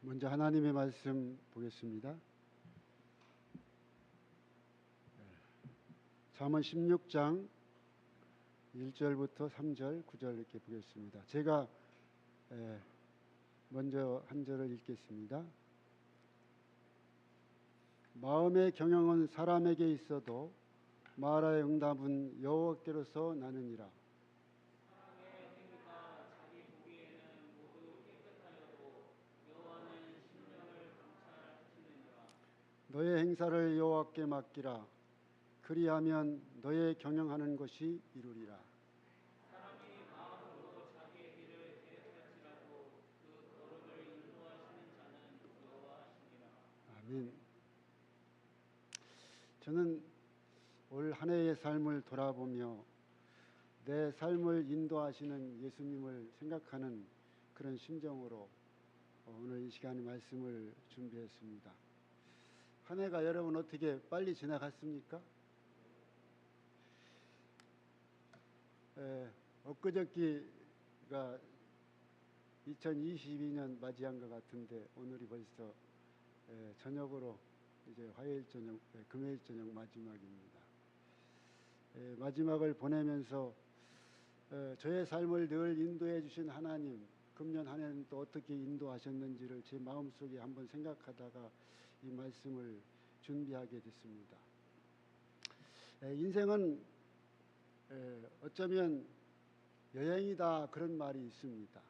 먼저 하나님의 말씀 보겠습니다. 잠언 16장 1절부터 3절, 9절 이렇게 보겠습니다. 제가 먼저 한 절을 읽겠습니다. 마음의 경영은 사람에게 있어도 말의 응답은 여호와께로서 나느니라. 사람의 행위가 자기 보기에는 모두 깨끗하여도 여호와는 심령을 감찰하시느니라. 너의 행사를 여호와께 맡기라. 그리하면 너의 경영하는 것이 이루리라. 사람이 마음으로 자기의 길을 계획할지라도 그 걸음을 인도하시는 자는 여호와시니라. 아멘. 저는 올 한 해의 삶을 돌아보며 내 삶을 인도하시는 예수님을 생각하는 그런 심정으로 오늘 이 시간에 말씀을 준비했습니다. 한 해가 여러분 어떻게 빨리 지나갔습니까? 엊그저께가 2022년 맞이한 것 같은데 오늘이 벌써 저녁으로 이제 화요일 저녁, 금요일 저녁 마지막입니다. 마지막을 보내면서 저의 삶을 늘 인도해 주신 하나님, 금년 한 해는 또 어떻게 인도하셨는지를 제 마음속에 한번 생각하다가 이 말씀을 준비하게 됐습니다. 인생은 어쩌면 여행이다, 그런 말이 있습니다.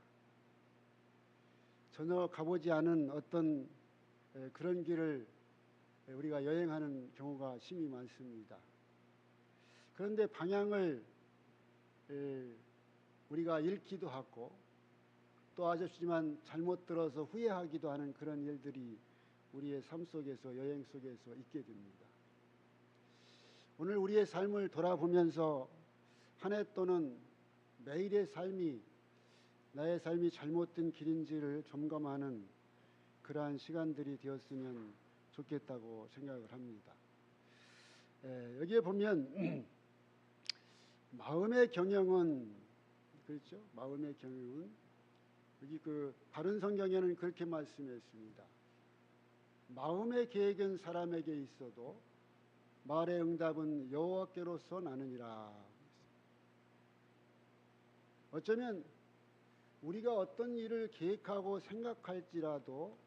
전혀 가보지 않은 어떤 그런 길을 우리가 여행하는 경우가 심히 많습니다. 그런데 방향을 우리가 잃기도 하고 또 아쉽지만 잘못 들어서 후회하기도 하는 그런 일들이 우리의 삶 속에서, 여행 속에서 있게 됩니다. 오늘 우리의 삶을 돌아보면서 한 해 또는 매일의 삶이 나의 삶이 잘못된 길인지를 점검하는 그러한 시간들이 되었으면 좋겠다고 생각을 합니다. 여기에 보면 마음의 경영은, 그렇죠? 마음의 경영은 여기 바른 성경에는 그렇게 말씀했습니다. 마음의 계획은 사람에게 있어도 말의 응답은 여호와께로서 나느니라. 어쩌면 우리가 어떤 일을 계획하고 생각할지라도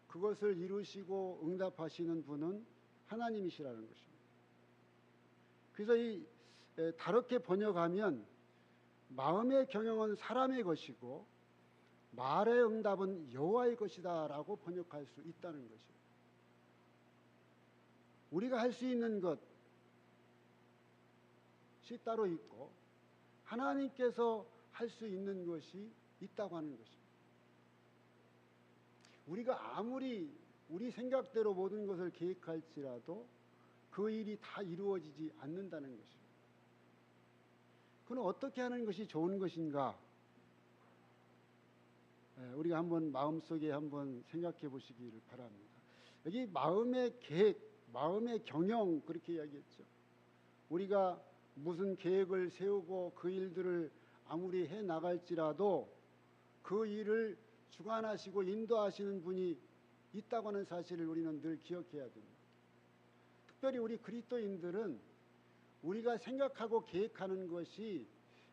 그것을 이루시고 응답하시는 분은 하나님이시라는 것입니다. 그래서 다르게 번역하면 마음의 경영은 사람의 것이고 말의 응답은 여호와의 것이다 라고 번역할 수 있다는 것입니다. 우리가 할 수 있는 것이 따로 있고 하나님께서 할 수 있는 것이 있다고 하는 것입니다. 우리가 아무리 우리 생각대로 모든 것을 계획할지라도 그 일이 다 이루어지지 않는다는 것입니다. 그럼 어떻게 하는 것이 좋은 것인가? 우리가 한번 마음속에 한번 생각해 보시기를 바랍니다. 여기 마음의 계획, 마음의 경영, 그렇게 이야기했죠. 우리가 무슨 계획을 세우고 그 일들을 아무리 해 나갈지라도 그 일을 주관하시고 인도하시는 분이 있다고 하는 사실을 우리는 늘 기억해야 됩니다. 특별히 우리 그리스도인들은 우리가 생각하고 계획하는 것이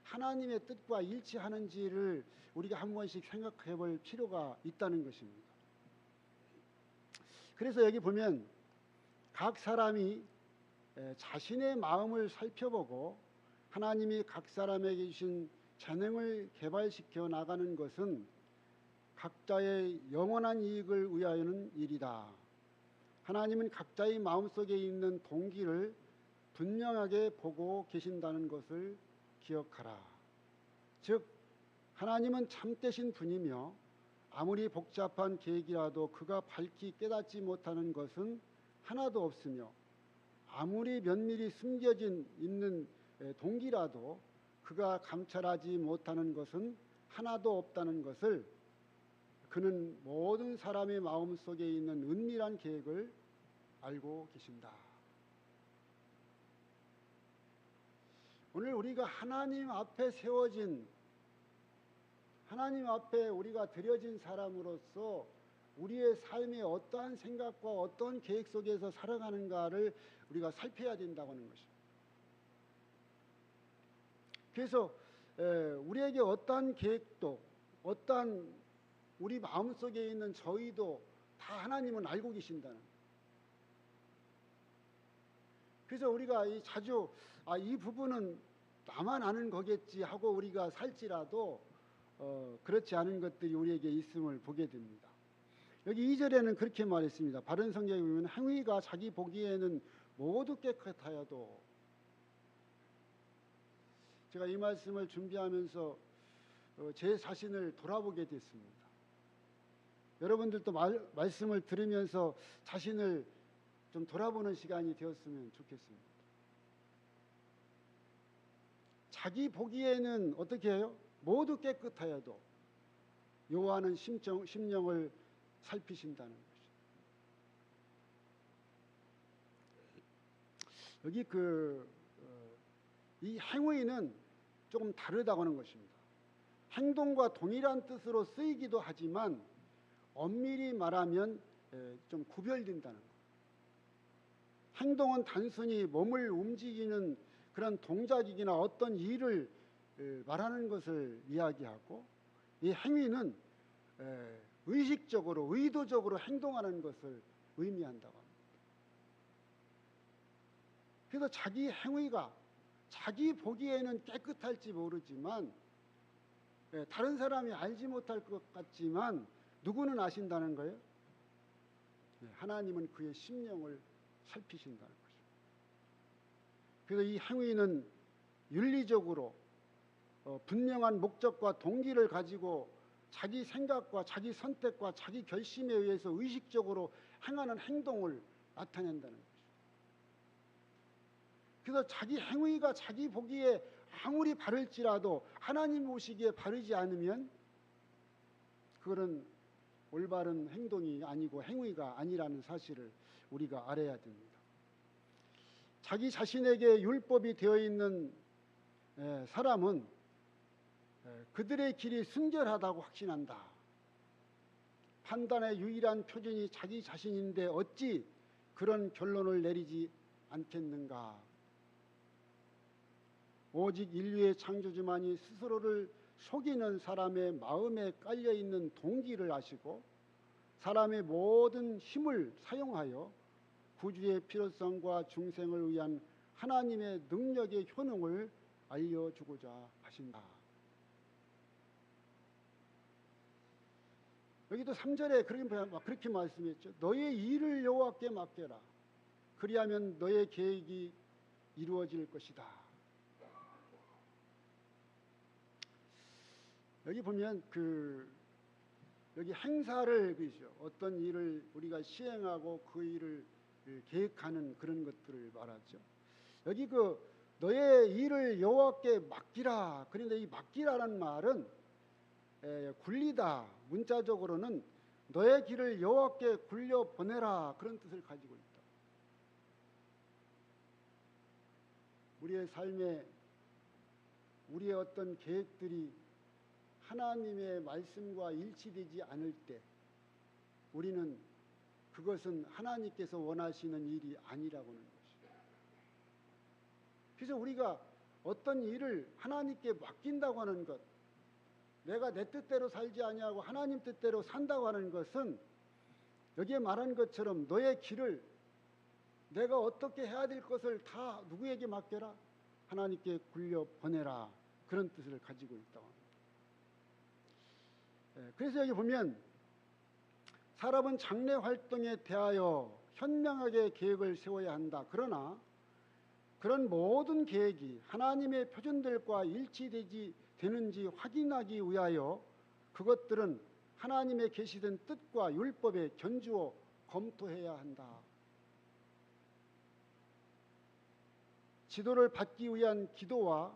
하나님의 뜻과 일치하는지를 우리가 한 번씩 생각해 볼 필요가 있다는 것입니다. 그래서 여기 보면 각 사람이 자신의 마음을 살펴보고 하나님이 각 사람에게 주신 재능을 개발시켜 나가는 것은 각자의 영원한 이익을 위하여는 일이다. 하나님은 각자의 마음속에 있는 동기를 분명하게 보고 계신다는 것을 기억하라. 즉 하나님은 참되신 분이며 아무리 복잡한 계획이라도 그가 밝히 깨닫지 못하는 것은 하나도 없으며 아무리 면밀히 숨겨진 있는 동기라도 그가 감찰하지 못하는 것은 하나도 없다는 것을 그는 모든 사람의 마음속에 있는 은밀한 계획을 알고 계신다. 오늘 우리가 하나님 앞에 세워진, 하나님 앞에 우리가 드려진 사람으로서 우리의 삶의 어떠한 생각과 어떤 계획 속에서 살아가는가를 우리가 살펴야 된다고 하는 것입니다. 그래서 우리에게 어떠한 계획도 어떠한 우리 마음속에 있는 저희도 다 하나님은 알고 계신다는 거예요. 그래서 우리가 자주 이 부분은 나만 아는 거겠지 하고 우리가 살지라도 그렇지 않은 것들이 우리에게 있음을 보게 됩니다. 여기 2절에는 그렇게 말했습니다. 바른 성경에 보면 행위가 자기 보기에는 모두 깨끗하여도, 제가 이 말씀을 준비하면서 제 자신을 돌아보게 됐습니다. 여러분들도 말씀을 들으면서 자신을 좀 돌아보는 시간이 되었으면 좋겠습니다. 자기 보기에는 어떻게 해요? 모두 깨끗하여도 여호와는 심령을 살피신다는 것이죠. 여기 이 행위는 조금 다르다고 하는 것입니다. 행동과 동일한 뜻으로 쓰이기도 하지만 엄밀히 말하면 좀 구별된다는 것. 행동은 단순히 몸을 움직이는 그런 동작이나 어떤 일을 말하는 것을 이야기하고, 이 행위는 의식적으로 의도적으로 행동하는 것을 의미한다고 합니다. 그래서 자기 행위가 자기 보기에는 깨끗할지 모르지만, 다른 사람이 알지 못할 것 같지만 누구는 아신다는 거예요? 하나님은 그의 심령을 살피신다는 거죠. 그래서 이 행위는 윤리적으로 분명한 목적과 동기를 가지고 자기 생각과 자기 선택과 자기 결심에 의해서 의식적으로 행하는 행동을 나타낸다는 거죠. 그래서 자기 행위가 자기 보기에 아무리 바를지라도 하나님 보시기에 바르지 않으면 그거는 올바른 행동이 아니고 행위가 아니라는 사실을 우리가 알아야 됩니다. 자기 자신에게 율법이 되어 있는 사람은 그들의 길이 순결하다고 확신한다. 판단의 유일한 표준이 자기 자신인데 어찌 그런 결론을 내리지 않겠는가. 오직 인류의 창조주만이 스스로를 속이는 사람의 마음에 깔려있는 동기를 아시고 사람의 모든 힘을 사용하여 구주의 필요성과 중생을 위한 하나님의 능력의 효능을 알려주고자 하신다. 여기도 3절에 그렇게 말씀했죠. 너의 일을 여호와께 맡겨라. 그리하면 너의 계획이 이루어질 것이다. 여기 보면 여기 행사를 그죠. 어떤 일을 우리가 시행하고 그 일을 계획하는 그런 것들을 말하죠. 여기 너의 일을 여호와께 맡기라. 그런데 이 맡기라는 말은 굴리다. 문자적으로는 너의 길을 여호와께 굴려 보내라. 그런 뜻을 가지고 있다. 우리의 삶에 우리의 어떤 계획들이 하나님의 말씀과 일치되지 않을 때 우리는 그것은 하나님께서 원하시는 일이 아니라고 하는 것이죠. 그래서 우리가 어떤 일을 하나님께 맡긴다고 하는 것, 내가 내 뜻대로 살지 아니하고 하나님 뜻대로 산다고 하는 것은 여기에 말한 것처럼 너의 길을 내가 어떻게 해야 될 것을 다 누구에게 맡겨라? 하나님께 굴려 보내라. 그런 뜻을 가지고 있다고 합니다. 그래서 여기 보면 사람은 장래 활동에 대하여 현명하게 계획을 세워야 한다. 그러나 그런 모든 계획이 하나님의 표준들과 일치되는지 확인하기 위하여 그것들은 하나님의 계시된 뜻과 율법에 견주어 검토해야 한다. 지도를 받기 위한 기도와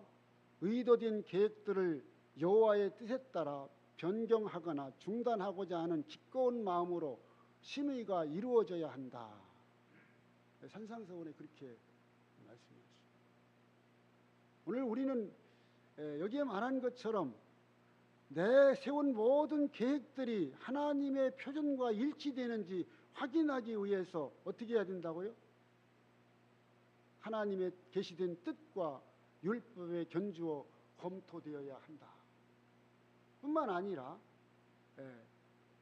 의도된 계획들을 여호와의 뜻에 따라 변경하거나 중단하고자 하는 기꺼운 마음으로 심의가 이루어져야 한다. 산상수훈에 그렇게 말씀하셨습니다. 오늘 우리는 여기에 말한 것처럼 내 세운 모든 계획들이 하나님의 표준과 일치되는지 확인하기 위해서 어떻게 해야 된다고요? 하나님의 계시된 뜻과 율법에 견주어 검토되어야 한다. 뿐만 아니라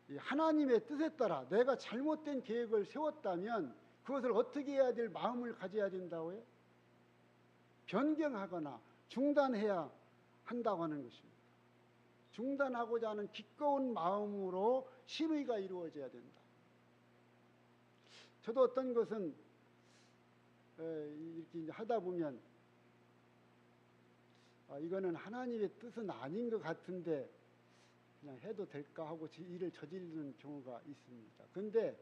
이 하나님의 뜻에 따라 내가 잘못된 계획을 세웠다면 그것을 어떻게 해야 될 마음을 가져야 된다고요? 변경하거나 중단해야 한다고 하는 것입니다. 중단하고자 하는 기꺼운 마음으로 심의가 이루어져야 된다. 저도 어떤 것은 이렇게 이제 하다 보면 이거는 하나님의 뜻은 아닌 것 같은데 그냥 해도 될까 하고 일을 저지르는 경우가 있습니다. 그런데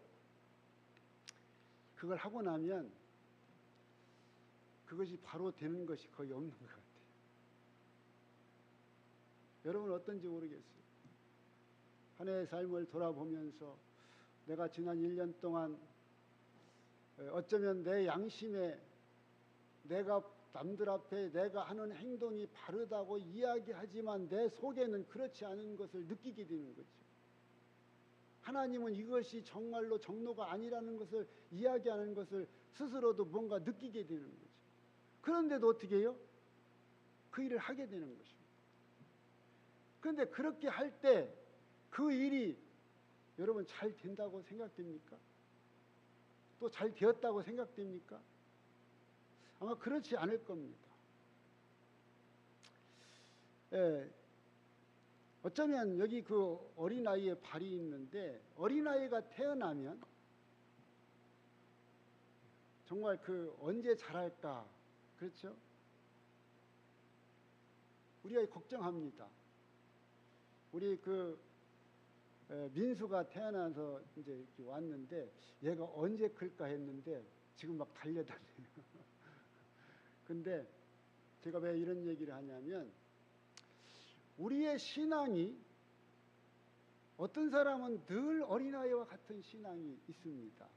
그걸 하고 나면 그것이 바로 되는 것이 거의 없는 것 같아요. 여러분 어떤지 모르겠어요. 한 해의 삶을 돌아보면서 내가 지난 1년 동안 어쩌면 내 양심에 내가 남들 앞에 내가 하는 행동이 바르다고 이야기하지만 내 속에는 그렇지 않은 것을 느끼게 되는 거죠. 하나님은 이것이 정말로 정로가 아니라는 것을 이야기하는 것을 스스로도 뭔가 느끼게 되는 거죠. 그런데도 어떻게 해요? 그 일을 하게 되는 것입니다. 그런데 그렇게 할 때 그 일이 여러분 잘 된다고 생각됩니까? 또 잘 되었다고 생각됩니까? 아마 그렇지 않을 겁니다. 어쩌면 여기 그 어린아이의 발이 있는데 어린아이가 태어나면 정말 그 언제 자랄까? 그렇죠? 우리가 걱정합니다. 우리 그 민수가 태어나서 이제 이렇게 왔는데 얘가 언제 클까 했는데 지금 막 달려다녀요. 근데 제가 왜 이런 얘기를 하냐면 우리의 신앙이 어떤 사람은 늘 어린아이와 같은 신앙이 있습니다.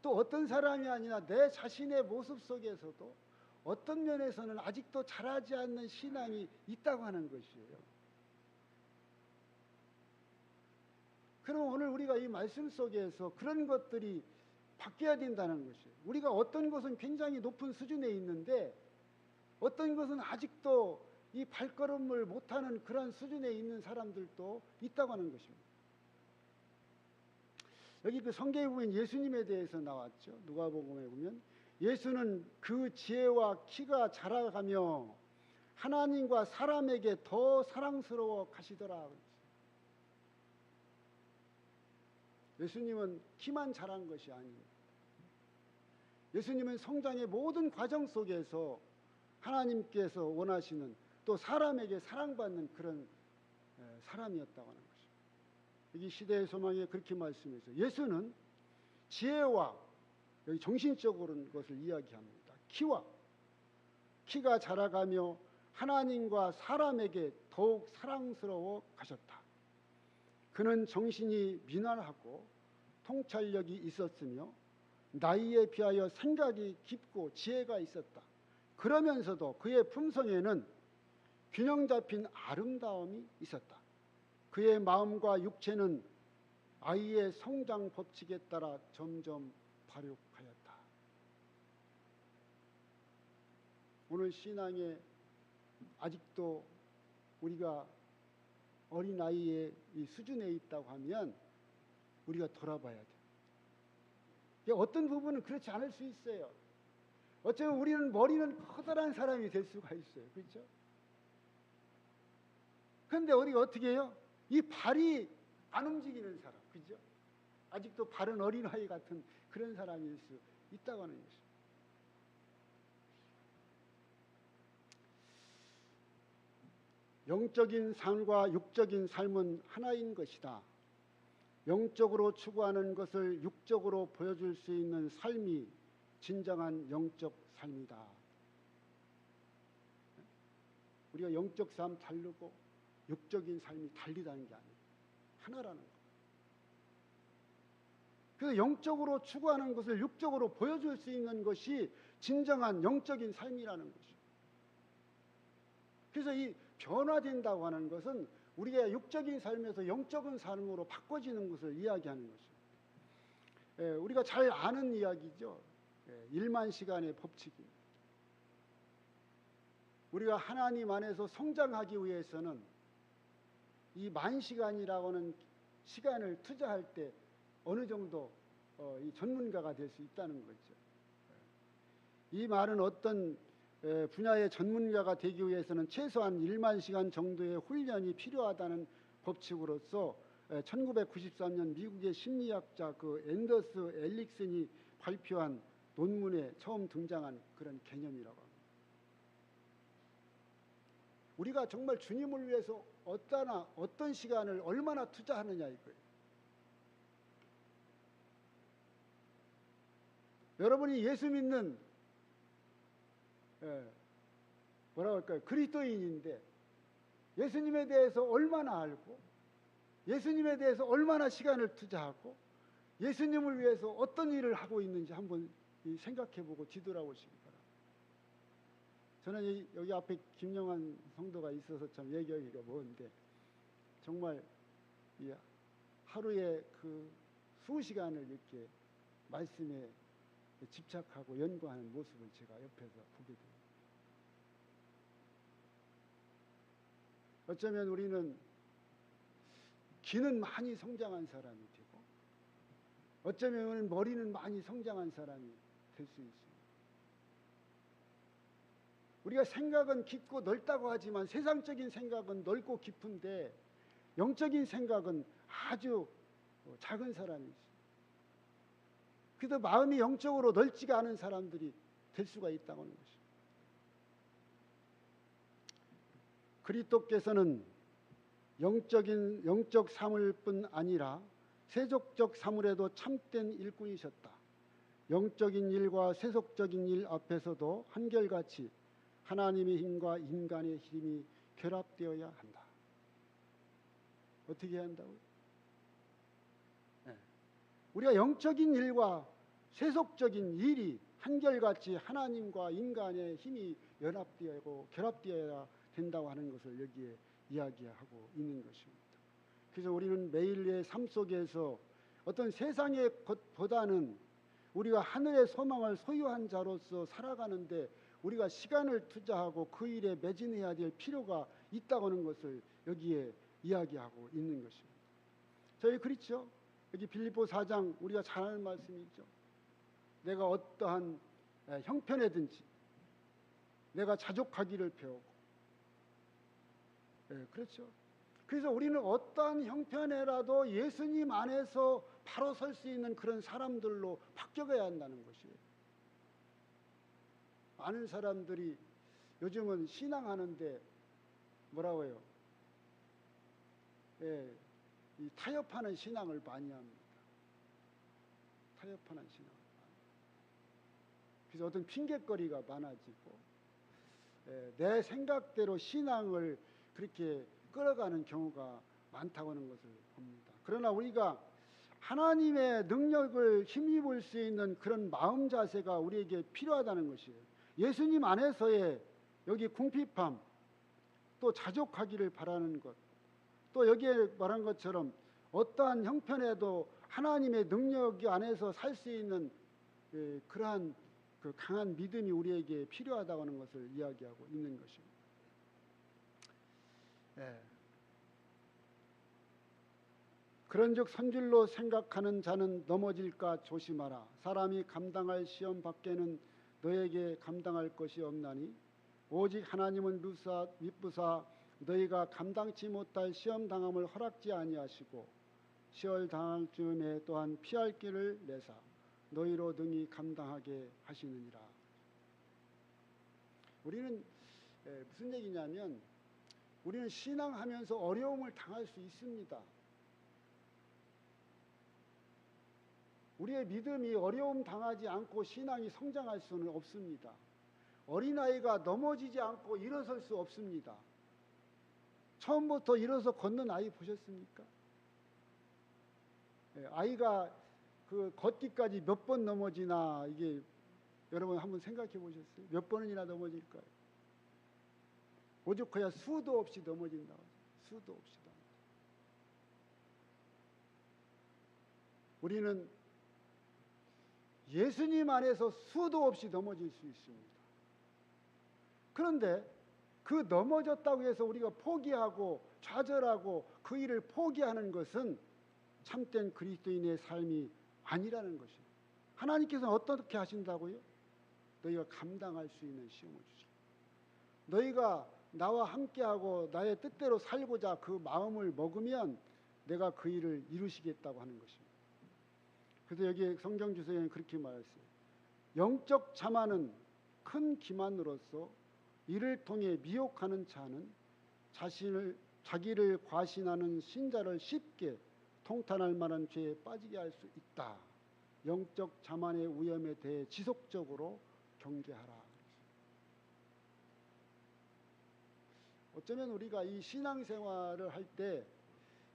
또 어떤 사람이 아니라 내 자신의 모습 속에서도 어떤 면에서는 아직도 자라지 않는 신앙이 있다고 하는 것이에요. 그럼 오늘 우리가 이 말씀 속에서 그런 것들이 바뀌어야 된다는 것이에요. 우리가 어떤 것은 굉장히 높은 수준에 있는데 어떤 것은 아직도 이 발걸음을 못하는 그런 수준에 있는 사람들도 있다고 하는 것입니다. 여기 그 성경에 보면 예수님에 대해서 나왔죠. 누가복음에 보면 예수는 그 지혜와 키가 자라가며 하나님과 사람에게 더 사랑스러워 가시더라. 예수님은 키만 자란 것이 아닙니다. 예수님은 성장의 모든 과정 속에서 하나님께서 원하시는 또 사람에게 사랑받는 그런 사람이었다고 하는 것입니다. 여기 시대의 소망에 그렇게 말씀해서 예수는 지혜와 여기 정신적으로는 것을 이야기합니다. 키가 자라가며 하나님과 사람에게 더욱 사랑스러워 가셨다. 그는 정신이 미나하고 통찰력이 있었으며 나이에 비하여 생각이 깊고 지혜가 있었다. 그러면서도 그의 품성에는 균형 잡힌 아름다움이 있었다. 그의 마음과 육체는 아이의 성장 법칙에 따라 점점 발육하였다. 오늘 신앙에 아직도 우리가 어린아이의 이 수준에 있다고 하면 우리가 돌아봐야 돼요. 어떤 부분은 그렇지 않을 수 있어요. 어쩌면 우리는 머리는 커다란 사람이 될 수가 있어요. 그렇죠? 그런데 우리가 어떻게 해요? 이 발이 안 움직이는 사람. 그죠? 아직도 발은 어린아이 같은 그런 사람일 수 있다고 하는 것입니다. 영적인 삶과 육적인 삶은 하나인 것이다. 영적으로 추구하는 것을 육적으로 보여줄 수 있는 삶이 진정한 영적 삶이다. 우리가 영적 삶 다르고 육적인 삶이 달리다는 게 아니에요. 하나라는 거예요. 그래서 영적으로 추구하는 것을 육적으로 보여줄 수 있는 것이 진정한 영적인 삶이라는 것이죠. 그래서 이 변화된다고 하는 것은 우리가 육적인 삶에서 영적인 삶으로 바꿔지는 것을 이야기하는 것이죠. 우리가 잘 아는 이야기죠. 1만 시간의 법칙입니다. 우리가 하나님 안에서 성장하기 위해서는 이 10,000시간이라고 하는 시간을 투자할 때 어느 정도 이 전문가가 될 수 있다는 거죠. 이 말은 어떤 분야의 전문가가 되기 위해서는 최소한 1만 시간 정도의 훈련이 필요하다는 법칙으로서 1993년 미국의 심리학자 그 앤더스 엘릭슨이 발표한 논문에 처음 등장한 그런 개념이라고 합니다. 우리가 정말 주님을 위해서 어떤 시간을 얼마나 투자하느냐 이거예요. 여러분이 예수 믿는 뭐라고 할까요? 그리스도인인데 예수님에 대해서 얼마나 알고 예수님에 대해서 얼마나 시간을 투자하고 예수님을 위해서 어떤 일을 하고 있는지 한번 생각해보고 뒤돌아보시기 바랍니다. 저는 여기 앞에 김영환 성도가 있어서 참 얘기하기가 뭐한데 정말 하루에 그 수시간을 이렇게 말씀에 집착하고 연구하는 모습을 제가 옆에서 보게 됩니다. 어쩌면 우리는 귀는 많이 성장한 사람이 되고 어쩌면 머리는 많이 성장한 사람이 될 수 있습니다. 우리가 생각은 깊고 넓다고 하지만 세상적인 생각은 넓고 깊은데 영적인 생각은 아주 작은 사람이 있습니다. 그래서 마음이 영적으로 넓지가 않은 사람들이 될 수가 있다고 하는 것입니다. 그리스도께서는 영적 사물뿐 아니라 세속적 사물에도 참된 일꾼이셨다. 영적인 일과 세속적인 일 앞에서도 한결같이 하나님의 힘과 인간의 힘이 결합되어야 한다. 어떻게 해야 한다고요? 우리가 영적인 일과 세속적인 일이 한결같이 하나님과 인간의 힘이 연합되고 결합되어야 된다고 하는 것을 여기에 이야기하고 있는 것입니다. 그래서 우리는 매일의 삶 속에서 어떤 세상의 것보다는 우리가 하늘의 소망을 소유한 자로서 살아가는데 우리가 시간을 투자하고 그 일에 매진해야 될 필요가 있다고 하는 것을 여기에 이야기하고 있는 것입니다. 저희 그렇죠? 여기 빌립보 4장 우리가 잘 아는 말씀이죠. 내가 어떠한 형편에든지 내가 자족하기를 배우고 그렇죠. 그래서 우리는 어떠한 형편에라도 예수님 안에서 바로 설 수 있는 그런 사람들로 바뀌어가야 한다는 것이에요. 많은 사람들이 요즘은 신앙하는데 뭐라고 해요? 이 타협하는 신앙을 많이 합니다. 타협하는 신앙. 그래서 어떤 핑계거리가 많아지고 내 생각대로 신앙을 그렇게 끌어가는 경우가 많다고 하는 것을 봅니다. 그러나 우리가 하나님의 능력을 힘입을 수 있는 그런 마음 자세가 우리에게 필요하다는 것이에요. 예수님 안에서의 여기 궁핍함, 또 자족하기를 바라는 것, 또 여기에 말한 것처럼 어떠한 형편에도 하나님의 능력 안에서 살 수 있는 그러한 그 강한 믿음이 우리에게 필요하다고 하는 것을 이야기하고 있는 것입니다. 그런즉 선줄로 생각하는 자는 넘어질까 조심하라. 사람이 감당할 시험 밖에는 너에게 감당할 것이 없나니 오직 하나님은 미쁘사 너희가 감당치 못할 시험 당함을 허락지 아니하시고 시험 당할 즈음에 또한 피할 길을 내사 너희로 능히 감당하게 하시느니라. 우리는 무슨 얘기냐면 우리는 신앙하면서 어려움을 당할 수 있습니다. 우리의 믿음이 어려움 당하지 않고 신앙이 성장할 수는 없습니다. 어린아이가 넘어지지 않고 일어설 수 없습니다. 처음부터 일어서 걷는 아이 보셨습니까? 아이가 그 걷기까지 몇 번 넘어지나 이게 여러분 한번 생각해 보셨어요? 몇 번이나 넘어질까요? 오죽해야 수도 없이 넘어진다고. 수도 없이 넘어져. 우리는 예수님 안에서 수도 없이 넘어질 수 있습니다. 그런데 그 넘어졌다고 해서 우리가 포기하고 좌절하고 그 일을 포기하는 것은 참된 그리스도인의 삶이 아니라는 것입니다. 하나님께서는 어떻게 하신다고요? 너희가 감당할 수 있는 시험을 주시고, 너희가 나와 함께하고 나의 뜻대로 살고자 그 마음을 먹으면 내가 그 일을 이루시겠다고 하는 것입니다. 그래서 여기 성경 주석에는 그렇게 말했어요. 영적 자만은 큰 기만으로서 이를 통해 미혹하는 자는 자기를 과신하는 신자를 쉽게 통탄할 만한 죄에 빠지게 할 수 있다. 영적 자만의 위험에 대해 지속적으로 경계하라. 어쩌면 우리가 이 신앙생활을 할 때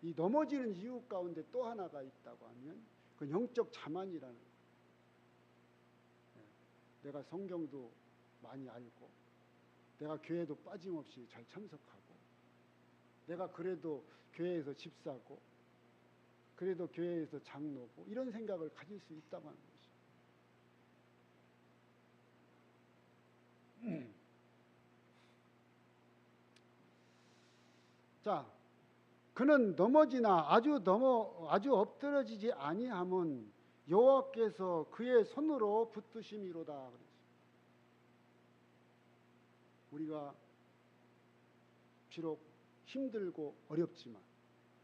이 넘어지는 이유 가운데 또 하나가 있다고 하면 그 영적 자만이라는 거예요. 내가 성경도 많이 알고, 내가 교회도 빠짐없이 잘 참석하고, 내가 그래도 교회에서 집사고, 그래도 교회에서 장로고, 이런 생각을 가질 수 있다고 하는 것이죠. 자, 그는 넘어지나 아주 엎드러지지 아니함은 여호와께서 그의 손으로 붙드심이로다. 그랬어요. 우리가 비록 힘들고 어렵지만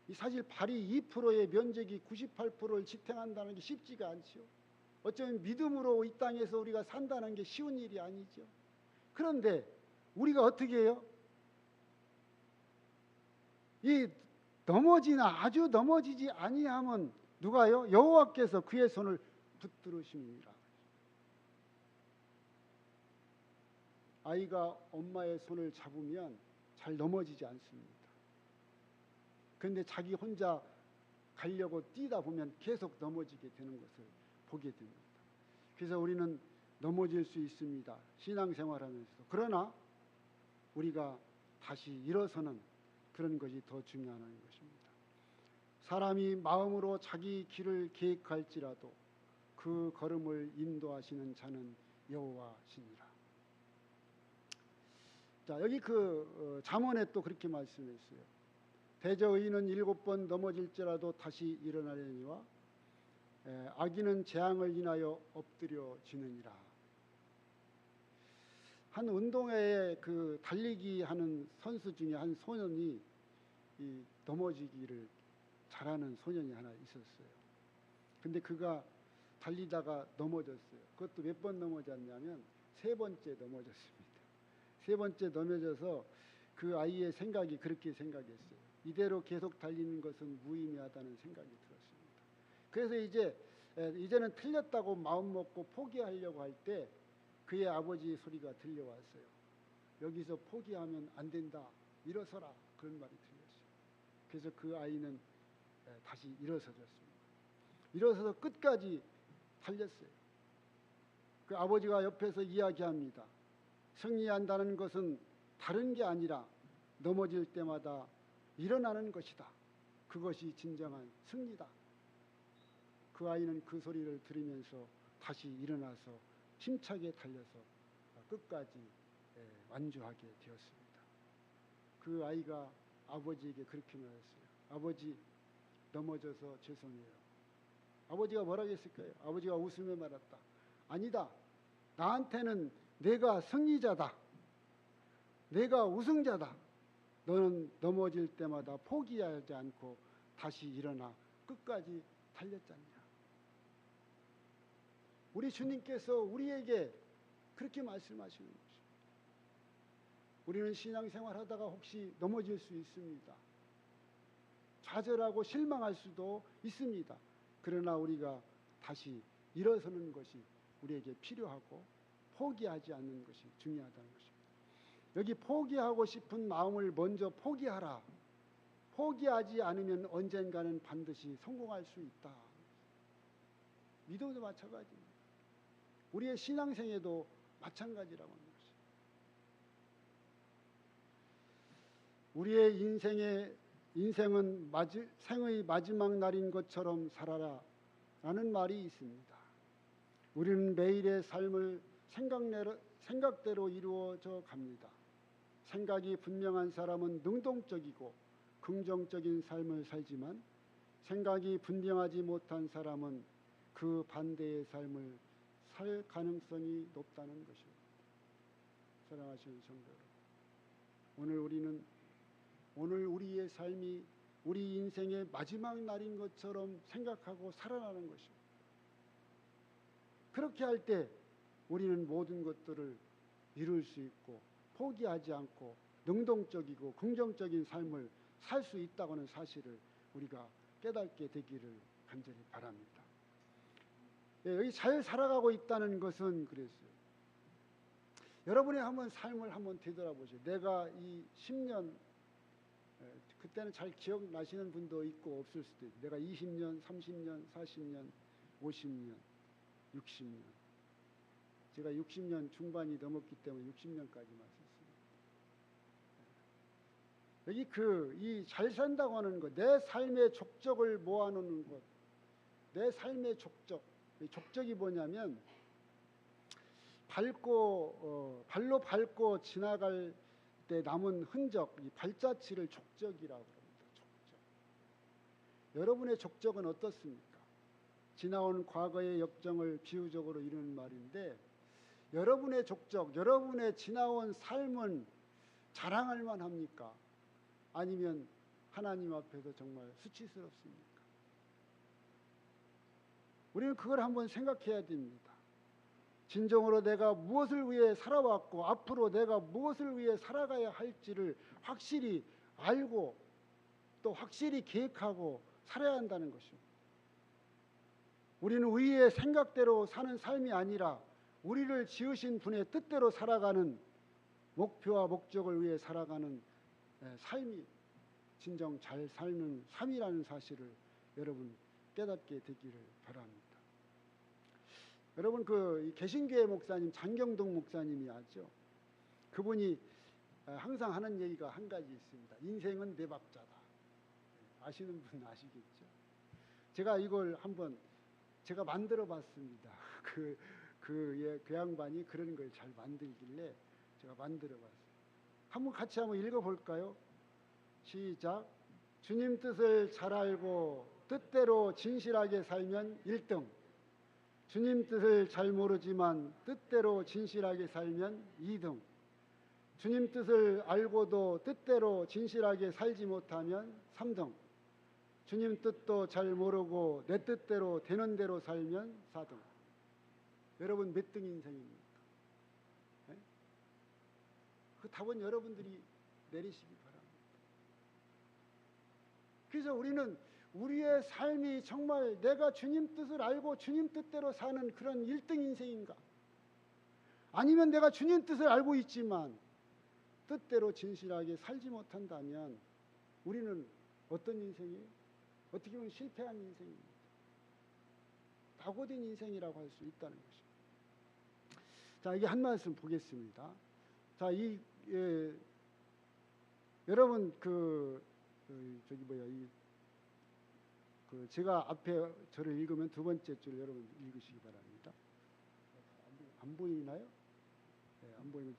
이 사실 발이 2%의 면적이 98%를 지탱한다는 게 쉽지가 않죠. 어쩌면 믿음으로 이 땅에서 우리가 산다는 게 쉬운 일이 아니죠. 그런데 우리가 어떻게 해요? 이 넘어지나 아주 넘어지지 아니함은 누가요? 여호와께서 그의 손을 붙들으심이니라. 아이가 엄마의 손을 잡으면 잘 넘어지지 않습니다. 그런데 자기 혼자 가려고 뛰다 보면 계속 넘어지게 되는 것을 보게 됩니다. 그래서 우리는 넘어질 수 있습니다. 신앙생활하면서도. 그러나 우리가 다시 일어서는 그런 것이 더 중요한 것입니다. 사람이 마음으로 자기 길을 계획할지라도 그 걸음을 인도하시는 자는 여호와시니라. 자, 여기 잠언에 또 그렇게 말씀했어요. 대저 의인은 7번 넘어질지라도 다시 일어나려니와 악인은 재앙을 인하여 엎드려지느니라. 한 운동회에 달리기 하는 선수 중에 한 소년이 이 넘어지기를 잘하는 소년이 하나 있었어요. 근데 그가 달리다가 넘어졌어요. 그것도 몇 번 넘어졌냐면 3번째 넘어졌습니다. 3번째 넘어져서 그 아이의 생각이 그렇게 생각했어요. 이대로 계속 달리는 것은 무의미하다는 생각이 들었습니다. 그래서 이제는 틀렸다고 마음먹고 포기하려고 할 때 그의 아버지 소리가 들려왔어요. 여기서 포기하면 안 된다. 일어서라. 그런 말이 들렸어요. 그래서 그 아이는 다시 일어서졌습니다. 일어서서 끝까지 달렸어요. 그 아버지가 옆에서 이야기합니다. 승리한다는 것은 다른 게 아니라 넘어질 때마다 일어나는 것이다. 그것이 진정한 승리다. 그 아이는 그 소리를 들으면서 다시 일어나서 힘차게 달려서 끝까지 완주하게 되었습니다. 그 아이가 아버지에게 그렇게 말했어요. 아버지, 넘어져서 죄송해요. 아버지가 뭐라고 했을까요? 아버지가 웃으며 말했다. 아니다. 나한테는 내가 승리자다. 내가 우승자다. 너는 넘어질 때마다 포기하지 않고 다시 일어나 끝까지 달렸잖냐. 우리 주님께서 우리에게 그렇게 말씀하시는 것입니다. 우리는 신앙생활 하다가 혹시 넘어질 수 있습니다. 좌절하고 실망할 수도 있습니다. 그러나 우리가 다시 일어서는 것이 우리에게 필요하고 포기하지 않는 것이 중요하다는 것입니다. 여기 포기하고 싶은 마음을 먼저 포기하라. 포기하지 않으면 언젠가는 반드시 성공할 수 있다. 믿음도 마찬가지입니다. 우리의 신앙생애도 마찬가지라고 하는 것입니다. 우리의 인생은 생의 마지막 날인 것처럼 살아라 라는 말이 있습니다. 우리는 매일의 삶을 생각대로 이루어져 갑니다. 생각이 분명한 사람은 능동적이고 긍정적인 삶을 살지만 생각이 분명하지 못한 사람은 그 반대의 삶을 살 가능성이 높다는 것입니다. 사랑하시는 성도 여러분, 오늘 우리의 삶이 우리 인생의 마지막 날인 것처럼 생각하고 살아나는 것입니다. 그렇게 할 때 우리는 모든 것들을 이룰 수 있고 포기하지 않고 능동적이고 긍정적인 삶을 살 수 있다고는 사실을 우리가 깨닫게 되기를 간절히 바랍니다. 여기 잘 살아가고 있다는 것은 그랬어요. 여러분의 삶을 한번 되돌아보세요. 내가 이 10년, 그때는 잘 기억나시는 분도 있고 없을 수도 있고, 내가 20년, 30년, 40년, 50년, 60년, 제가 60년 중반이 넘었기 때문에 60년까지 왔었습니다. 여기 이 잘 산다고 하는 것, 내 삶의 족적을 모아놓는 것, 내 삶의 족적이 뭐냐면 발로 밟고 지나갈 때 남은 흔적, 이 발자취를 족적이라고 합니다. 족적. 여러분의 족적은 어떻습니까? 지나온 과거의 역정을 비유적으로 이루는 말인데, 여러분의 족적, 여러분의 지나온 삶은 자랑할 만합니까? 아니면 하나님 앞에서 정말 수치스럽습니까? 우리는 그걸 한번 생각해야 됩니다. 진정으로 내가 무엇을 위해 살아왔고 앞으로 내가 무엇을 위해 살아가야 할지를 확실히 알고 또 확실히 계획하고 살아야 한다는 것입니다. 우리는 우리의 생각대로 사는 삶이 아니라 우리를 지으신 분의 뜻대로 살아가는 목표와 목적을 위해 살아가는 삶이 진정 잘 사는 삶이라는 사실을 여러분 깨닫게 되기를 바랍니다. 여러분 개신교회 목사님 장경동 목사님이 하죠. 그분이 항상 하는 얘기가 한 가지 있습니다. 인생은 네 박자다. 아시는 분 아시겠죠? 제가 이걸 한번 제가 만들어 봤습니다. 그 양반이 그런 걸 잘 만들길래 제가 만들어 봤어요. 같이 한번 읽어볼까요? 시작. 주님 뜻을 잘 알고 뜻대로 진실하게 살면 1등. 주님 뜻을 잘 모르지만 뜻대로 진실하게 살면 2등. 주님 뜻을 알고도 뜻대로 진실하게 살지 못하면 3등. 주님 뜻도 잘 모르고 내 뜻대로 되는 대로 살면 4등. 여러분 몇 등 인생입니까? 네? 그 답은 여러분들이 내리시기 바랍니다. 그래서 우리는 우리의 삶이 정말 내가 주님 뜻을 알고 주님 뜻대로 사는 그런 1등 인생인가? 아니면 내가 주님 뜻을 알고 있지만 뜻대로 진실하게 살지 못한다면 우리는 어떤 인생이에요? 어떻게 보면 실패한 인생입니다. 낙오된 인생이라고 할 수 있다는 것입니다. 자, 이게 한 말씀 보겠습니다. 자, 여러분 제가 앞에 저를 읽으면 두 번째 줄 여러분 읽으시기 바랍니다. 안 보이나요? 네, 안 보이면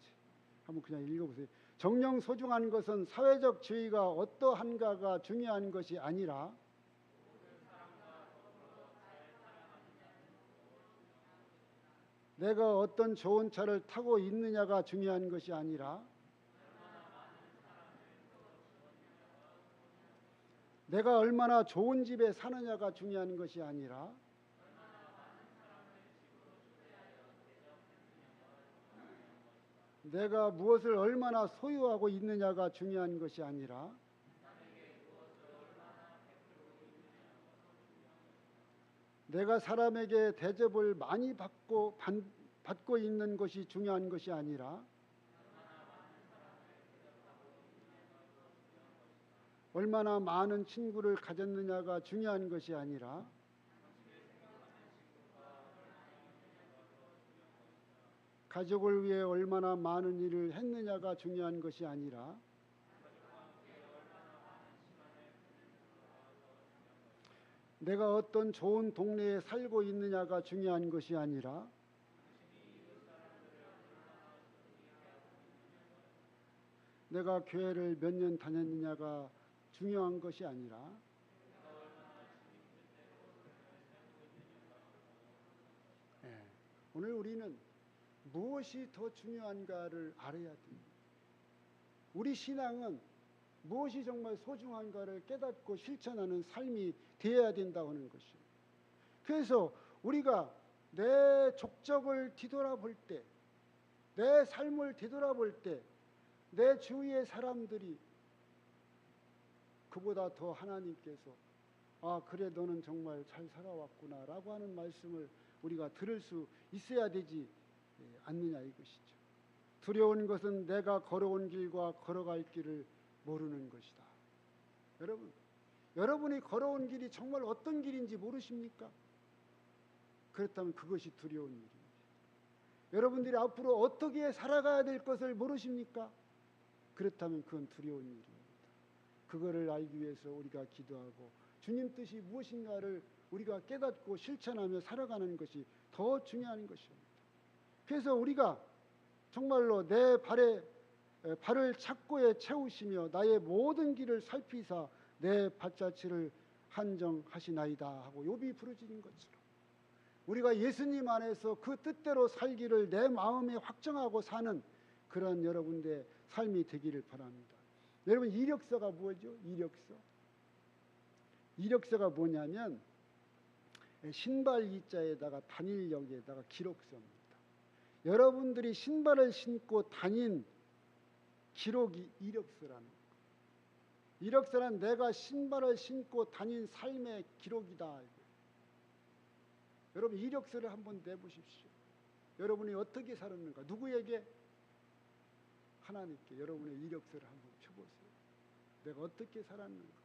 한번 그냥 읽어보세요. 정녕 소중한 것은 사회적 지위가 어떠한가가 중요한 것이 아니라 내가 어떤 좋은 차를 타고 있느냐가 중요한 것이 아니라 내가 얼마나 좋은 집에 사느냐가 중요한 것이 아니라 내가 무엇을 얼마나 소유하고 있느냐가 중요한 것이 아니라 내가 사람에게 대접을 많이 받고 있는 것이 중요한 것이 아니라 얼마나 많은 친구를 가졌느냐가 중요한 것이 아니라 가족을 위해 얼마나 많은 일을 했느냐가 중요한 것이 아니라 내가 어떤 좋은 동네에 살고 있느냐가 중요한 것이 아니라 내가 교회를 몇 년 다녔느냐가 중요한 것이 아니라 예, 오늘 우리는 무엇이 더 중요한가를 알아야 됩니다. 우리 신앙은 무엇이 정말 소중한가를 깨닫고 실천하는 삶이 되어야 된다고 하는 것이에요. 그래서 우리가 내 족적을 뒤돌아볼 때, 내 삶을 뒤돌아볼 때, 내 주위의 사람들이 그보다 더 하나님께서 아 그래 너는 정말 잘 살아왔구나 라고 하는 말씀을 우리가 들을 수 있어야 되지 않느냐 이것이죠. 두려운 것은 내가 걸어온 길과 걸어갈 길을 모르는 것이다. 여러분이 걸어온 길이 정말 어떤 길인지 모르십니까? 그렇다면 그것이 두려운 일입니다. 여러분들이 앞으로 어떻게 살아가야 될 것을 모르십니까? 그렇다면 그건 두려운 일입니다. 그거를 알기 위해서 우리가 기도하고 주님 뜻이 무엇인가를 우리가 깨닫고 실천하며 살아가는 것이 더 중요한 것입니다. 그래서 우리가 정말로 내 발을 착고에 채우시며 나의 모든 길을 살피사 내 발자취를 한정하시나이다 하고 욥이 부르짖은 것처럼 우리가 예수님 안에서 그 뜻대로 살기를 내 마음에 확정하고 사는 그런 여러분들의 삶이 되기를 바랍니다. 여러분 이력서가 뭐죠? 이력서가 뭐냐면 신발 이자에다가 단일역에다가 기록서입니다. 여러분들이 신발을 신고 다닌 기록이 이력서라는 거예요. 이력서는 내가 신발을 신고 다닌 삶의 기록이다. 여러분 이력서를 한번 내보십시오. 여러분이 어떻게 살았는가? 누구에게? 하나님께 여러분의 이력서를 한번 펴보세요. 내가 어떻게 살았는가?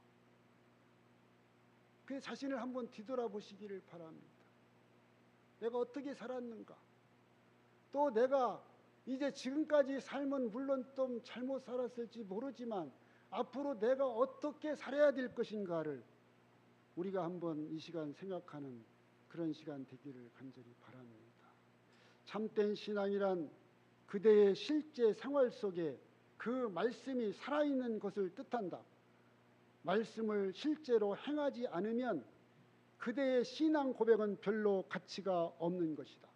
그 자신을 한번 뒤돌아보시기를 바랍니다. 내가 어떻게 살았는가? 또 내가 이제 지금까지 삶은 물론 좀 잘못 살았을지 모르지만 앞으로 내가 어떻게 살아야 될 것인가를 우리가 한번 이 시간 생각하는 그런 시간 되기를 간절히 바랍니다. 참된 신앙이란 그대의 실제 생활 속에 그 말씀이 살아있는 것을 뜻한다. 말씀을 실제로 행하지 않으면 그대의 신앙 고백은 별로 가치가 없는 것이다.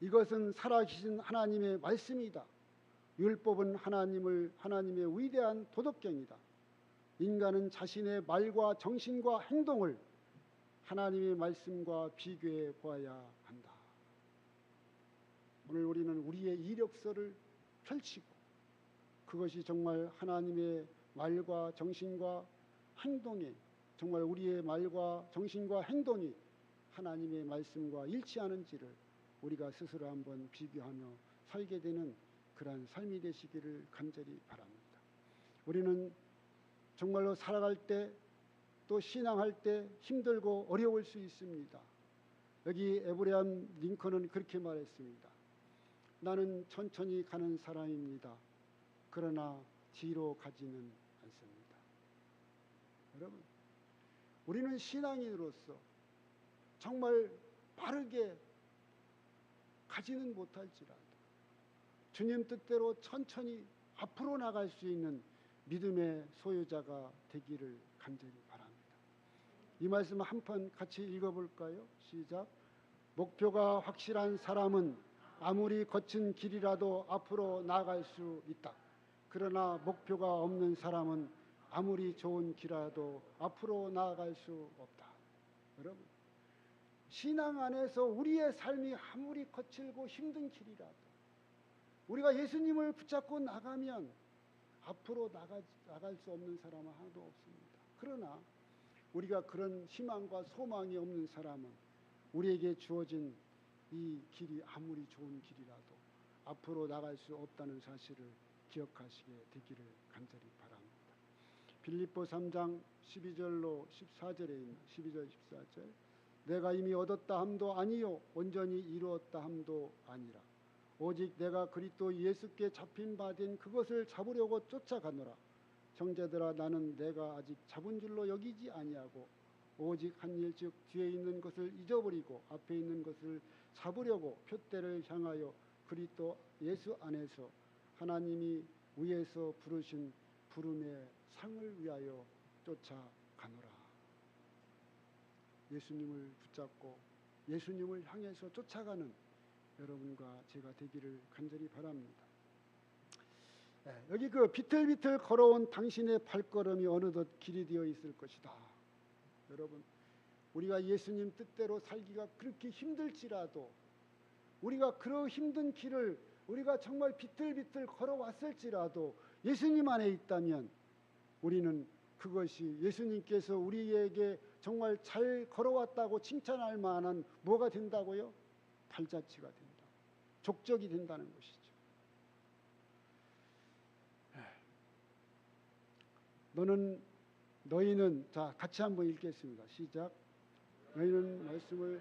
이것은 살아계신 하나님의 말씀이다. 율법은 하나님의 위대한 도덕경이다. 인간은 자신의 말과 정신과 행동을 하나님의 말씀과 비교해 보아야 한다. 오늘 우리는 우리의 이력서를 펼치고 그것이 정말 하나님의 말과 정신과 행동에 정말 우리의 말과 정신과 행동이 하나님의 말씀과 일치하는지를 우리가 스스로 한번 비교하며 살게 되는 그러한 삶이 되시기를 간절히 바랍니다. 우리는 정말로 살아갈 때 또 신앙할 때 힘들고 어려울 수 있습니다. 여기 에브라함 링컨은 그렇게 말했습니다. 나는 천천히 가는 사람입니다. 그러나 뒤로 가지는 않습니다. 여러분, 우리는 신앙인으로서 정말 빠르게 가지는 못할지라도 주님 뜻대로 천천히 앞으로 나갈 수 있는 믿음의 소유자가 되기를 간절히 바랍니다. 이 말씀 한번 같이 읽어볼까요? 시작. 목표가 확실한 사람은 아무리 거친 길이라도 앞으로 나아갈 수 있다. 그러나 목표가 없는 사람은 아무리 좋은 길이라도 앞으로 나아갈 수 없다. 여러분, 신앙 안에서 우리의 삶이 아무리 거칠고 힘든 길이라도 우리가 예수님을 붙잡고 나가면 앞으로 나갈 수 없는 사람은 하나도 없습니다. 그러나 우리가 그런 희망과 소망이 없는 사람은 우리에게 주어진 이 길이 아무리 좋은 길이라도 앞으로 나갈 수 없다는 사실을 기억하시게 되기를 간절히 바랍니다. 빌립보 3장 12절로 14절에 있는 12절 14절 내가 이미 얻었다 함도 아니요 온전히 이루었다 함도 아니라 오직 내가 그리스도 예수께 잡힌 바 된 그것을 잡으려고 쫓아가노라. 형제들아 나는 내가 아직 잡은 줄로 여기지 아니하고 오직 한 일, 즉 뒤에 있는 것을 잊어버리고 앞에 있는 것을 잡으려고 표대를 향하여 그리스도 예수 안에서 하나님이 위에서 부르신 부름의 상을 위하여 쫓아가노라. 예수님을 붙잡고 예수님을 향해서 쫓아가는 여러분과 제가 되기를 간절히 바랍니다. 여기 그 비틀비틀 걸어온 당신의 발걸음이 어느덧 길이 되어 있을 것이다. 여러분, 우리가 예수님 뜻대로 살기가 그렇게 힘들지라도, 우리가 그런 힘든 길을 우리가 정말 비틀비틀 걸어왔을지라도 예수님 안에 있다면 우리는 그것이 예수님께서 우리에게 정말 잘 걸어왔다고 칭찬할 만한 뭐가 된다고요? 발자취가 된다. 족적이 된다는 것이죠. 너희는 자 같이 한번 읽겠습니다. 시작. 너희는 말씀을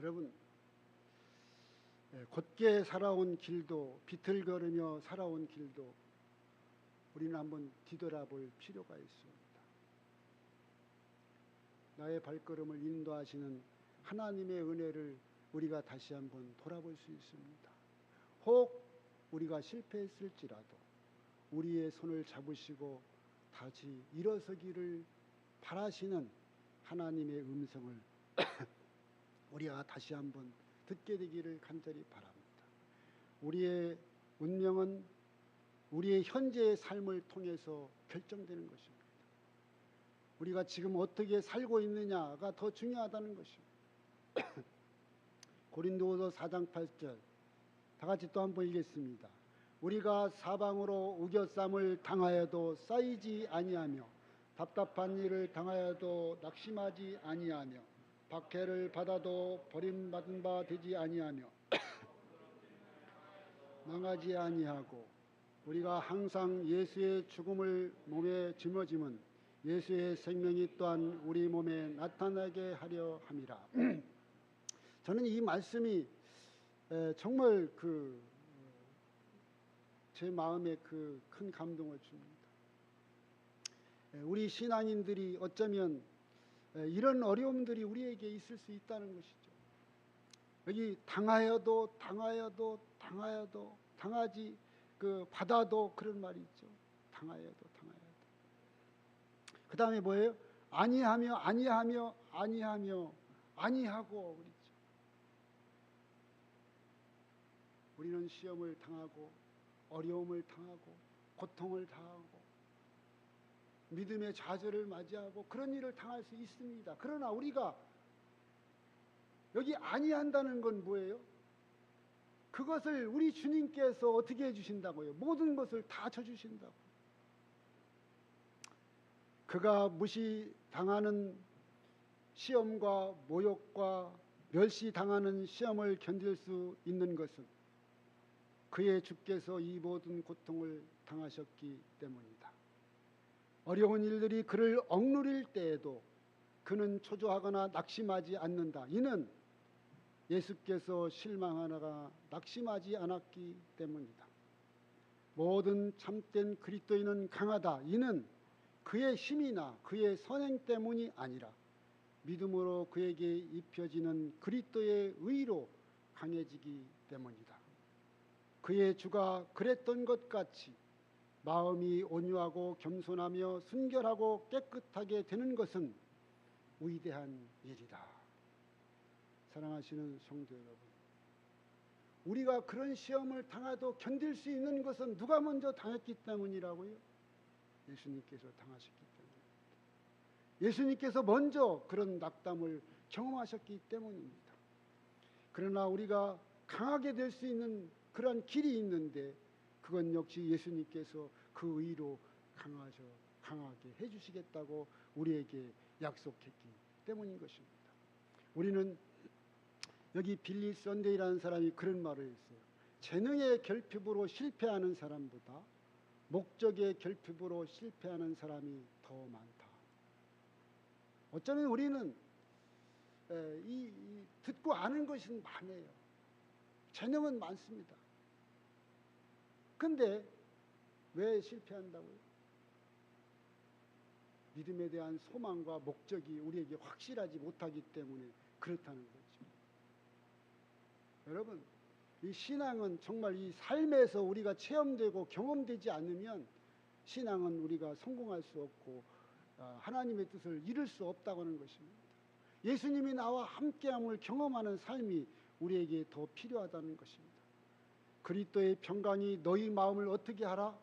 여러분, 곧게 살아온 길도 비틀거리며 살아온 길도 우리는 한번 뒤돌아볼 필요가 있습니다. 나의 발걸음을 인도하시는 하나님의 은혜를 우리가 다시 한번 돌아볼 수 있습니다. 혹 우리가 실패했을지라도 우리의 손을 잡으시고 다시 일어서기를 바라시는 하나님의 음성을 우리가 다시 한번 듣게 되기를 간절히 바랍니다. 우리의 운명은 우리의 현재의 삶을 통해서 결정되는 것입니다. 우리가 지금 어떻게 살고 있느냐가 더 중요하다는 것입니다. 고린도후서 4장 8절 다 같이 또 한번 읽겠습니다. 우리가 사방으로 우겨쌈을 당하여도 쌓이지 아니하며 답답한 일을 당하여도 낙심하지 아니하며 박해를 받아도 버림받은 바 되지 아니하며 망하지 아니하고 우리가 항상 예수의 죽음을 몸에 짊어짐은 예수의 생명이 또한 우리 몸에 나타나게 하려 함이라. 저는 이 말씀이 정말 제 마음에 큰 감동을 줍니다. 우리 신앙인들이 어쩌면 이런 어려움들이 우리에게 있을 수 있다는 것이죠. 여기 당하여도 당하지 받아도 그런 말이 있죠. 당하여도 그 다음에 뭐예요? 아니하고 그랬죠. 우리는 시험을 당하고 어려움을 당하고 고통을 당하고 믿음의 좌절을 맞이하고 그런 일을 당할 수 있습니다. 그러나 우리가 여기 아니한다는 건 뭐예요? 그것을 우리 주님께서 어떻게 해주신다고요? 모든 것을 다 쳐주신다고. 그가 무시당하는 시험과 모욕과 멸시당하는 시험을 견딜 수 있는 것은 그의 주께서 이 모든 고통을 당하셨기 때문이다. 어려운 일들이 그를 억누릴 때에도 그는 초조하거나 낙심하지 않는다. 이는 예수께서 실망하거나 낙심하지 않았기 때문이다. 모든 참된 그리스도인은 강하다. 이는 그의 힘이나 그의 선행 때문이 아니라 믿음으로 그에게 입혀지는 그리스도의 의로 강해지기 때문이다. 그의 주가 그랬던 것 같이 마음이 온유하고 겸손하며 순결하고 깨끗하게 되는 것은 위대한 일이다. 사랑하시는 성도 여러분, 우리가 그런 시험을 당해도 견딜 수 있는 것은 누가 먼저 당했기 때문이라고요? 예수님께서 당하셨기 때문입니다. 예수님께서 먼저 그런 낙담을 경험하셨기 때문입니다. 그러나 우리가 강하게 될 수 있는 그런 길이 있는데 그건 역시 예수님께서 그 의로 강하게 해주시겠다고 우리에게 약속했기 때문인 것입니다. 우리는 여기 빌리 썬데이라는 사람이 그런 말을 했어요. 재능의 결핍으로 실패하는 사람보다 목적의 결핍으로 실패하는 사람이 더 많다. 어쩌면 우리는 듣고 아는 것은 많아요. 재능은 많습니다. 근데 왜 실패한다고요? 믿음에 대한 소망과 목적이 우리에게 확실하지 못하기 때문에 그렇다는 거죠. 여러분, 이 신앙은 정말 이 삶에서 우리가 체험되고 경험되지 않으면 신앙은 우리가 성공할 수 없고 하나님의 뜻을 이룰 수 없다고 하는 것입니다. 예수님이 나와 함께함을 경험하는 삶이 우리에게 더 필요하다는 것입니다. 그리스도의 평강이 너희 마음을 어떻게 하라?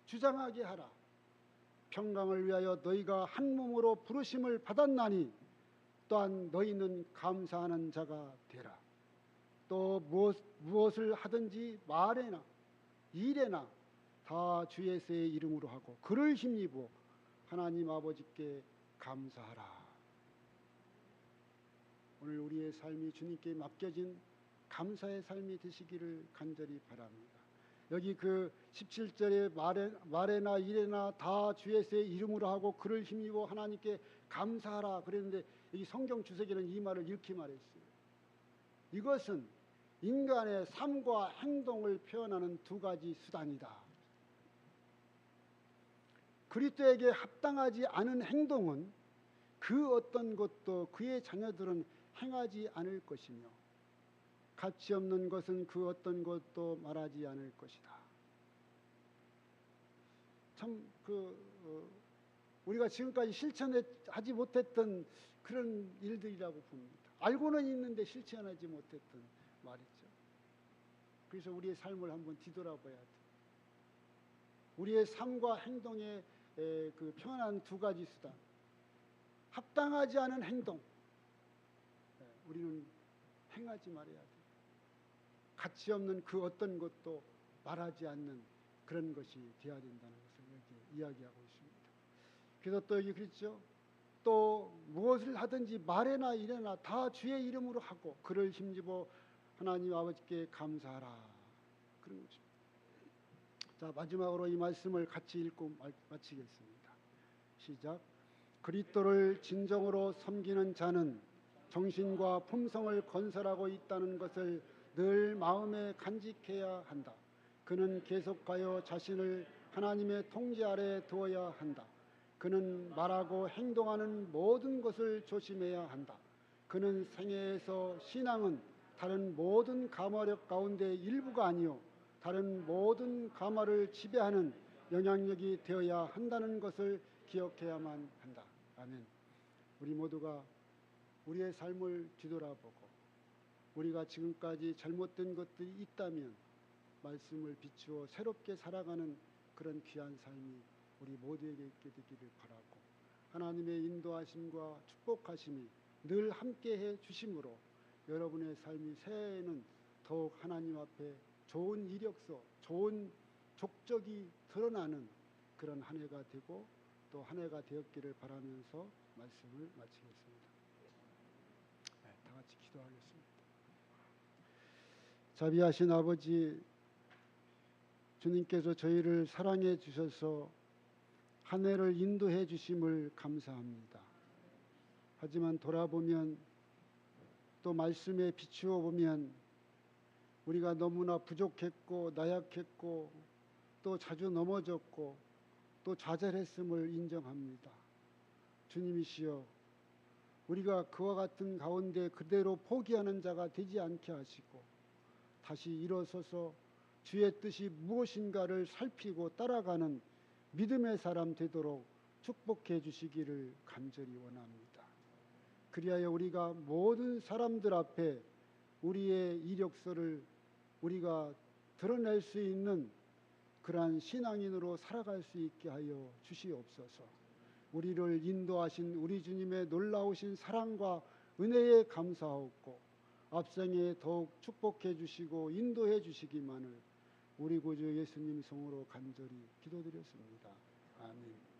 주장하게 하라. 평강을 위하여 너희가 한 몸으로 부르심을 받았나니 또한 너희는 감사하는 자가 되라. 또 무엇을 하든지 말에나 일에나 다 주 예수의 이름으로 하고 그를 힘입어 하나님 아버지께 감사하라. 오늘 우리의 삶이 주님께 맡겨진 감사의 삶이 되시기를 간절히 바랍니다. 여기 그 17절에 말에나 일에나 다 주 예수의 이름으로 하고 그를 힘입어 하나님께 감사하라 그랬는데 이 성경 주석에는 이 말을 이렇게 말했어요. 이것은 인간의 삶과 행동을 표현하는 두 가지 수단이다. 그리스도에게 합당하지 않은 행동은 그 어떤 것도 그의 자녀들은 행하지 않을 것이며 가치 없는 것은 그 어떤 것도 말하지 않을 것이다. 참 우리가 지금까지 실천하지 못했던 그런 일들이라고 봅니다. 알고는 있는데 실천하지 못했던 말이죠. 그래서 우리의 삶을 한번 뒤돌아봐야 돼. 우리의 삶과 행동의 그 표현한 두 가지 수단. 합당하지 않은 행동. 우리는 행하지 말아야 돼. 가치 없는 그 어떤 것도 말하지 않는 그런 것이 되어야 된다는 것을 이렇게 이야기하고 있습니다. 그래서 또 여기 그랬죠. 또 무엇을 하든지 말에나 일에나 다 주의 이름으로 하고 그를 힘입어 하나님 아버지께 감사하라. 그런 것입니다. 자, 마지막으로 이 말씀을 같이 읽고 마치겠습니다. 시작. 그리스도를 진정으로 섬기는 자는 정신과 품성을 건설하고 있다는 것을 늘 마음에 간직해야 한다. 그는 계속하여 자신을 하나님의 통제 아래 두어야 한다. 그는 말하고 행동하는 모든 것을 조심해야 한다. 그는 생애에서 신앙은 다른 모든 감화력 가운데 일부가 아니요 다른 모든 감화를 지배하는 영향력이 되어야 한다는 것을 기억해야만 한다. 아멘. 우리 모두가 우리의 삶을 뒤돌아보고 우리가 지금까지 잘못된 것들이 있다면 말씀을 비추어 새롭게 살아가는 그런 귀한 삶이 우리 모두에게 있게 되기를 바라고 하나님의 인도하심과 축복하심이 늘 함께해 주심으로 여러분의 삶이 새해에는 더욱 하나님 앞에 좋은 이력서, 좋은 족적이 드러나는 그런 한 해가 되고 또 한 해가 되었기를 바라면서 말씀을 마치겠습니다. 네, 다 같이 기도하겠습니다. 자비하신 아버지, 주님께서 저희를 사랑해 주셔서 한 해를 인도해 주심을 감사합니다. 하지만 돌아보면 또 말씀에 비추어 보면 우리가 너무나 부족했고 나약했고 또 자주 넘어졌고 또 좌절했음을 인정합니다. 주님이시여, 우리가 그와 같은 가운데 그대로 포기하는 자가 되지 않게 하시고 다시 일어서서 주의 뜻이 무엇인가를 살피고 따라가는 믿음의 사람 되도록 축복해 주시기를 간절히 원합니다. 그리하여 우리가 모든 사람들 앞에 우리의 이력서를 우리가 드러낼 수 있는 그러한 신앙인으로 살아갈 수 있게 하여 주시옵소서. 우리를 인도하신 우리 주님의 놀라우신 사랑과 은혜에 감사하옵고 앞생에 더욱 축복해 주시고 인도해 주시기만을 우리 구주 예수님 성으로 간절히 기도드렸습니다. 아멘.